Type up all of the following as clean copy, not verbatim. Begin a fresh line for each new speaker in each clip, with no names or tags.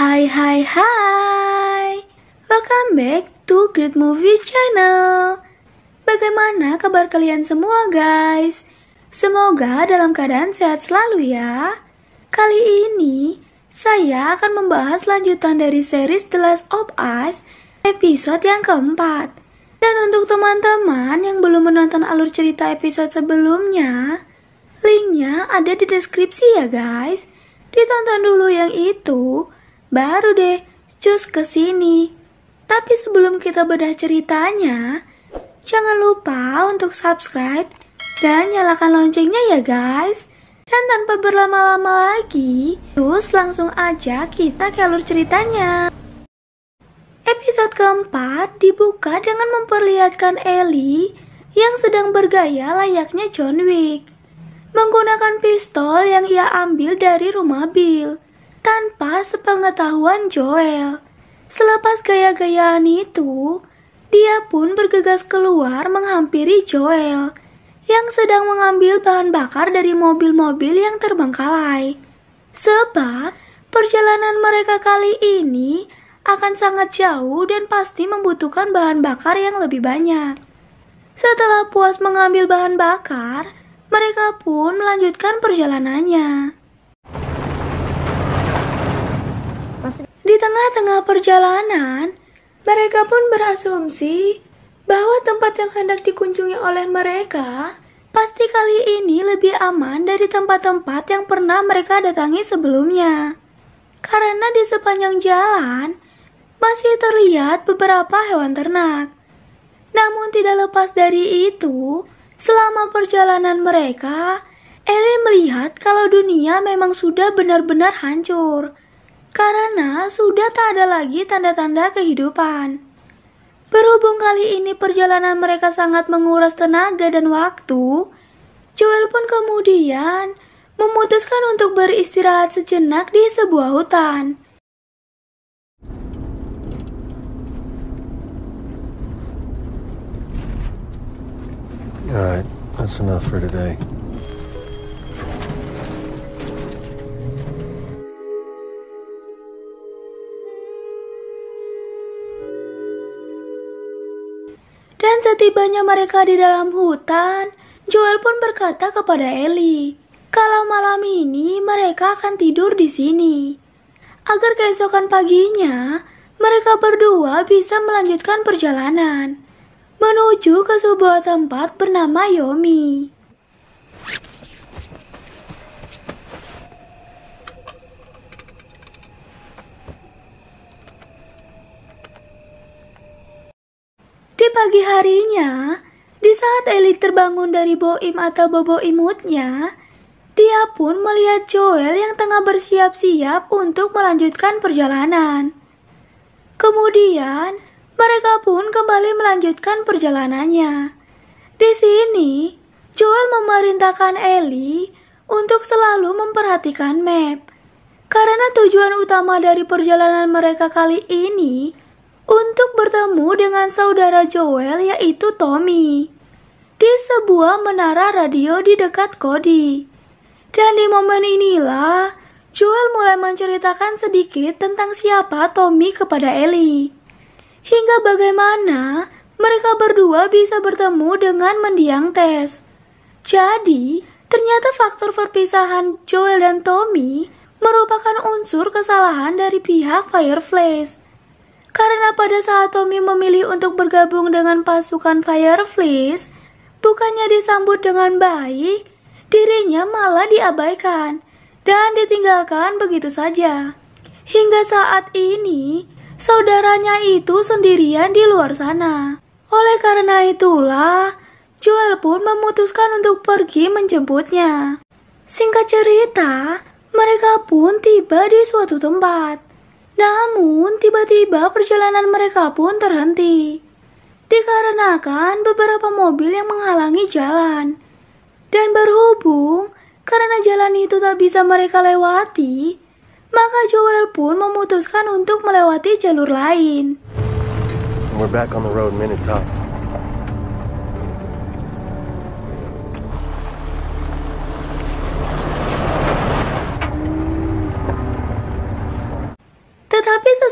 Hai hai hai, welcome back to Great Movie Channel. Bagaimana kabar kalian semua guys? Semoga dalam keadaan sehat selalu ya. Kali ini saya akan membahas lanjutan dari series The Last of Us episode yang keempat. Dan untuk teman-teman yang belum menonton alur cerita episode sebelumnya, linknya ada di deskripsi ya guys. Ditonton dulu yang itu, baru deh cus ke sini. Tapi sebelum kita bedah ceritanya, jangan lupa untuk subscribe dan nyalakan loncengnya ya guys. Dan tanpa berlama-lama lagi, terus langsung aja kita ke alur ceritanya. Episode keempat dibuka dengan memperlihatkan Ellie yang sedang bergaya layaknya John Wick, menggunakan pistol yang ia ambil dari rumah Bill tanpa sepengetahuan Joel. Selepas gaya-gayaan itu, dia pun bergegas keluar menghampiri Joel yang sedang mengambil bahan bakar dari mobil-mobil yang terbengkalai. Sebab perjalanan mereka kali ini akan sangat jauh dan pasti membutuhkan bahan bakar yang lebih banyak. Setelah puas mengambil bahan bakar, mereka pun melanjutkan perjalanannya. Di tengah-tengah perjalanan, mereka pun berasumsi bahwa tempat yang hendak dikunjungi oleh mereka pasti kali ini lebih aman dari tempat-tempat yang pernah mereka datangi sebelumnya. Karena di sepanjang jalan masih terlihat beberapa hewan ternak. Namun tidak lepas dari itu, selama perjalanan mereka, Ellie melihat kalau dunia memang sudah benar-benar hancur. Karena sudah tak ada lagi tanda-tanda kehidupan. Berhubung kali ini perjalanan mereka sangat menguras tenaga dan waktu, Joel pun kemudian memutuskan untuk beristirahat sejenak di sebuah hutan.
Alright, that's enough for today.
Dan setibanya mereka di dalam hutan, Joel pun berkata kepada Ellie, kalau malam ini mereka akan tidur di sini, agar keesokan paginya mereka berdua bisa melanjutkan perjalanan menuju ke sebuah tempat bernama Yomi. Di pagi harinya, di saat Ellie terbangun dari boim atau bobo imutnya, dia pun melihat Joel yang tengah bersiap-siap untuk melanjutkan perjalanan. Kemudian, mereka pun kembali melanjutkan perjalanannya. Di sini, Joel memerintahkan Ellie untuk selalu memperhatikan map. Karena tujuan utama dari perjalanan mereka kali ini untuk bertemu dengan saudara Joel yaitu Tommy di sebuah menara radio di dekat Cody. Dan di momen inilah Joel mulai menceritakan sedikit tentang siapa Tommy kepada Ellie, hingga bagaimana mereka berdua bisa bertemu dengan mendiang Tess. Jadi ternyata faktor perpisahan Joel dan Tommy merupakan unsur kesalahan dari pihak Fireflies. Karena pada saat Tommy memilih untuk bergabung dengan pasukan Fireflies, bukannya disambut dengan baik, dirinya malah diabaikan dan ditinggalkan begitu saja. Hingga saat ini, saudaranya itu sendirian di luar sana. Oleh karena itulah, Joel pun memutuskan untuk pergi menjemputnya. Singkat cerita, mereka pun tiba di suatu tempat. Namun, tiba-tiba perjalanan mereka pun terhenti, dikarenakan beberapa mobil yang menghalangi jalan. Dan berhubung, karena jalan itu tak bisa mereka lewati, maka Joel pun memutuskan untuk melewati jalur lain.
We're back on the road minute top.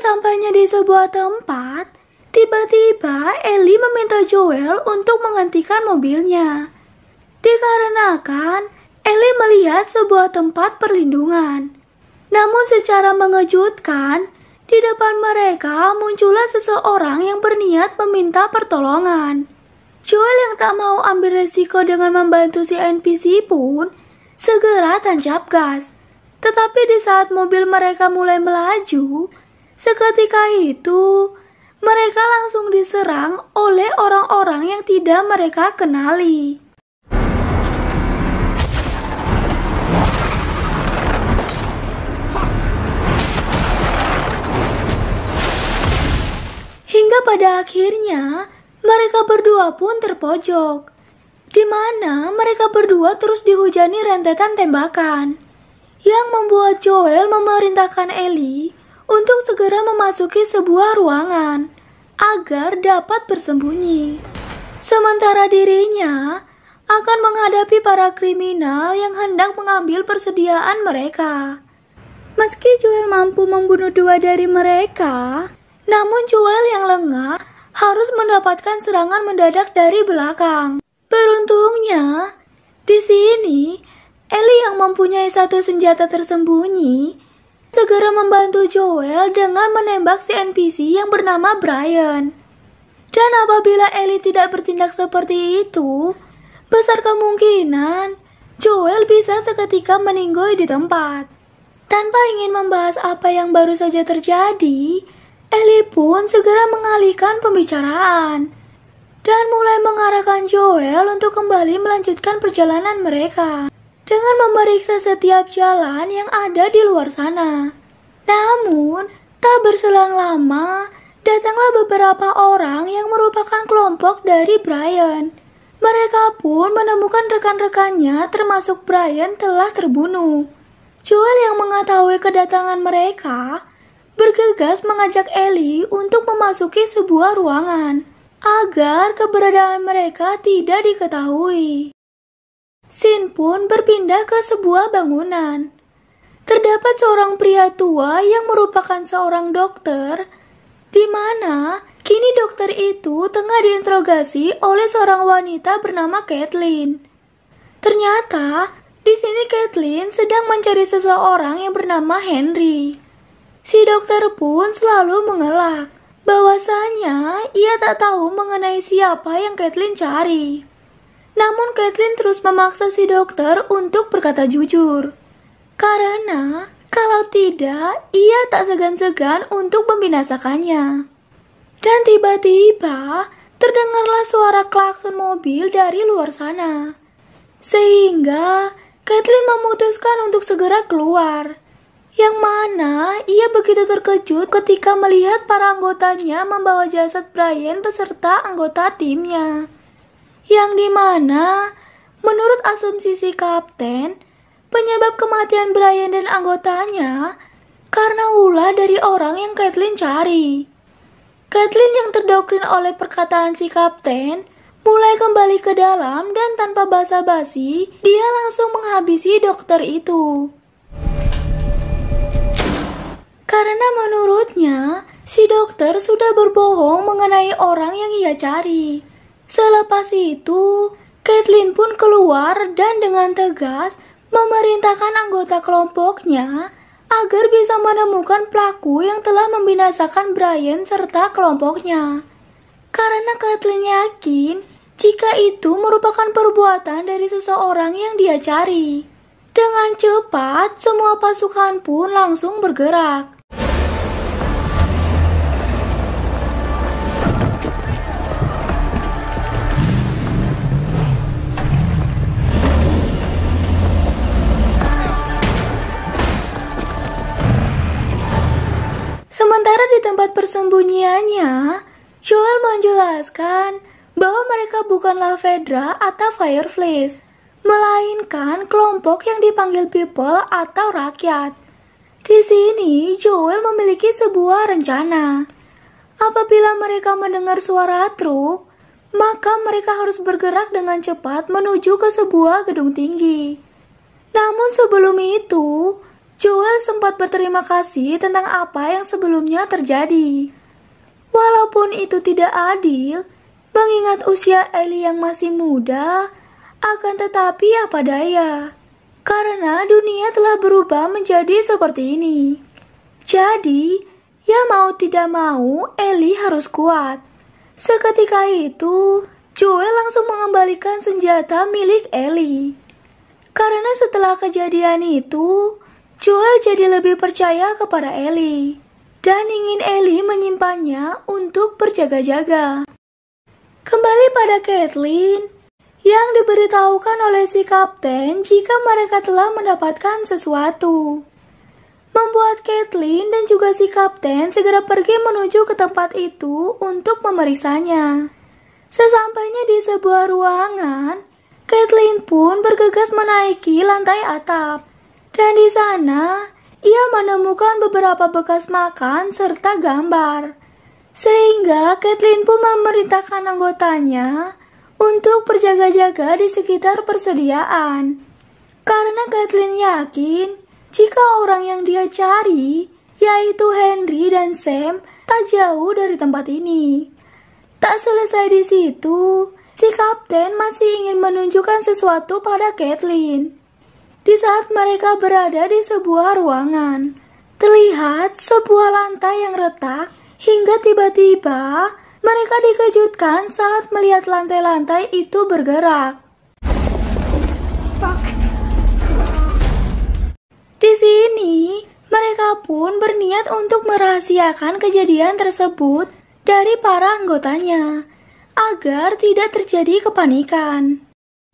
Sesampainya di sebuah tempat, tiba-tiba Ellie meminta Joel untuk menghentikan mobilnya. Dikarenakan Ellie melihat sebuah tempat perlindungan. Namun secara mengejutkan, di depan mereka muncullah seseorang yang berniat meminta pertolongan. Joel yang tak mau ambil resiko dengan membantu si NPC pun segera tancap gas. Tetapi di saat mobil mereka mulai melaju, seketika itu mereka langsung diserang oleh orang-orang yang tidak mereka kenali. Hingga pada akhirnya mereka berdua pun terpojok, di mana mereka berdua terus dihujani rentetan tembakan, yang membuat Joel memerintahkan Ellie untuk segera memasuki sebuah ruangan agar dapat bersembunyi. Sementara dirinya akan menghadapi para kriminal yang hendak mengambil persediaan mereka. Meski Joel mampu membunuh dua dari mereka, namun Joel yang lengah harus mendapatkan serangan mendadak dari belakang. Beruntungnya, di sini Ellie yang mempunyai satu senjata tersembunyi segera membantu Joel dengan menembak si NPC yang bernama Brian. Dan apabila Ellie tidak bertindak seperti itu, besar kemungkinan Joel bisa seketika meninggoy di tempat. Tanpa ingin membahas apa yang baru saja terjadi, Ellie pun segera mengalihkan pembicaraan dan mulai mengarahkan Joel untuk kembali melanjutkan perjalanan mereka dengan memeriksa setiap jalan yang ada di luar sana. Namun, tak berselang lama, datanglah beberapa orang yang merupakan kelompok dari Brian. Mereka pun menemukan rekan-rekannya termasuk Brian telah terbunuh. Joel yang mengetahui kedatangan mereka bergegas mengajak Ellie untuk memasuki sebuah ruangan agar keberadaan mereka tidak diketahui. Scene pun berpindah ke sebuah bangunan. Terdapat seorang pria tua yang merupakan seorang dokter, di mana kini dokter itu tengah diinterogasi oleh seorang wanita bernama Kathleen. Ternyata di sini Kathleen sedang mencari seseorang yang bernama Henry. Si dokter pun selalu mengelak bahwasanya ia tak tahu mengenai siapa yang Kathleen cari. Namun Kathleen terus memaksa si dokter untuk berkata jujur, karena kalau tidak ia tak segan-segan untuk membinasakannya. Dan tiba-tiba terdengarlah suara klakson mobil dari luar sana, sehingga Kathleen memutuskan untuk segera keluar. Yang mana ia begitu terkejut ketika melihat para anggotanya membawa jasad Brian beserta anggota timnya. Yang dimana menurut asumsi si kapten, penyebab kematian Brian dan anggotanya karena ulah dari orang yang Kathleen cari. Kathleen yang terdoktrin oleh perkataan si kapten mulai kembali ke dalam dan tanpa basa-basi dia langsung menghabisi dokter itu. Karena menurutnya, si dokter sudah berbohong mengenai orang yang ia cari. Selepas itu, Kathleen pun keluar dan dengan tegas memerintahkan anggota kelompoknya agar bisa menemukan pelaku yang telah membinasakan Brian serta kelompoknya. Karena Kathleen yakin jika itu merupakan perbuatan dari seseorang yang dia cari. Dengan cepat, semua pasukan pun langsung bergerak. Sementara di tempat persembunyiannya, Joel menjelaskan bahwa mereka bukanlah Fedra atau Fireflies, melainkan kelompok yang dipanggil people atau rakyat. Di sini, Joel memiliki sebuah rencana. Apabila mereka mendengar suara truk, maka mereka harus bergerak dengan cepat menuju ke sebuah gedung tinggi. Namun sebelum itu, Joel sempat berterima kasih tentang apa yang sebelumnya terjadi. Walaupun itu tidak adil, mengingat usia Ellie yang masih muda, akan tetapi apa daya, karena dunia telah berubah menjadi seperti ini. Jadi, ya mau tidak mau, Ellie harus kuat. Seketika itu, Joel langsung mengembalikan senjata milik Ellie. Karena setelah kejadian itu, Joel jadi lebih percaya kepada Ellie dan ingin Ellie menyimpannya untuk berjaga-jaga. Kembali pada Caitlin yang diberitahukan oleh si kapten jika mereka telah mendapatkan sesuatu, membuat Caitlin dan juga si kapten segera pergi menuju ke tempat itu untuk memeriksanya. Sesampainya di sebuah ruangan, Caitlin pun bergegas menaiki lantai atap. Dan di sana, ia menemukan beberapa bekas makan serta gambar. Sehingga Caitlin pun memerintahkan anggotanya untuk berjaga-jaga di sekitar persediaan. Karena Caitlin yakin jika orang yang dia cari, yaitu Henry dan Sam, tak jauh dari tempat ini. Tak selesai di situ, si kapten masih ingin menunjukkan sesuatu pada Caitlin. Di saat mereka berada di sebuah ruangan, terlihat sebuah lantai yang retak hingga tiba-tiba mereka dikejutkan saat melihat lantai-lantai itu bergerak. Di sini, mereka pun berniat untuk merahasiakan kejadian tersebut dari para anggotanya agar tidak terjadi kepanikan.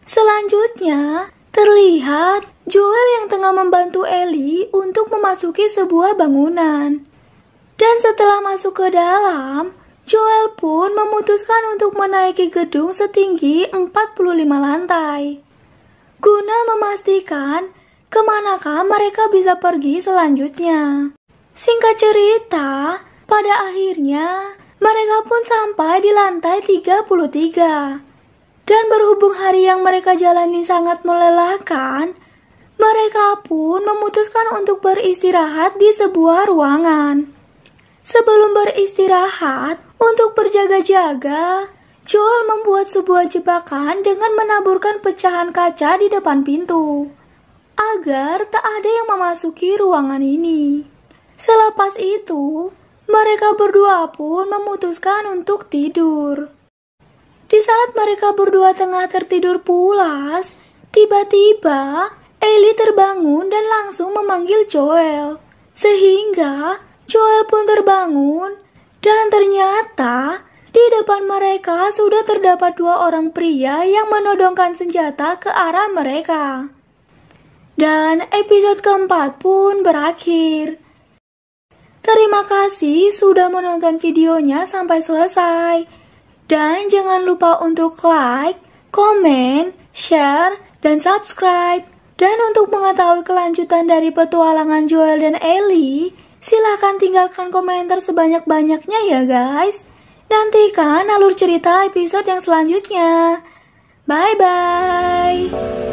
Selanjutnya, terlihat Joel yang tengah membantu Ellie untuk memasuki sebuah bangunan. Dan setelah masuk ke dalam, Joel pun memutuskan untuk menaiki gedung setinggi 45 lantai, guna memastikan kemanakah mereka bisa pergi selanjutnya. Singkat cerita, pada akhirnya mereka pun sampai di lantai 33. Dan berhubung hari yang mereka jalani sangat melelahkan, mereka pun memutuskan untuk beristirahat di sebuah ruangan. Sebelum beristirahat untuk berjaga-jaga, Joel membuat sebuah jebakan dengan menaburkan pecahan kaca di depan pintu, agar tak ada yang memasuki ruangan ini. Selepas itu, mereka berdua pun memutuskan untuk tidur. Di saat mereka berdua tengah tertidur pulas, tiba-tiba Ellie terbangun dan langsung memanggil Joel. Sehingga Joel pun terbangun dan ternyata di depan mereka sudah terdapat dua orang pria yang menodongkan senjata ke arah mereka. Dan episode keempat pun berakhir. Terima kasih sudah menonton videonya sampai selesai. Dan jangan lupa untuk like, komen, share, dan subscribe. Dan untuk mengetahui kelanjutan dari petualangan Joel dan Ellie, silahkan tinggalkan komentar sebanyak-banyaknya ya guys. Nantikan alur cerita episode yang selanjutnya. Bye-bye.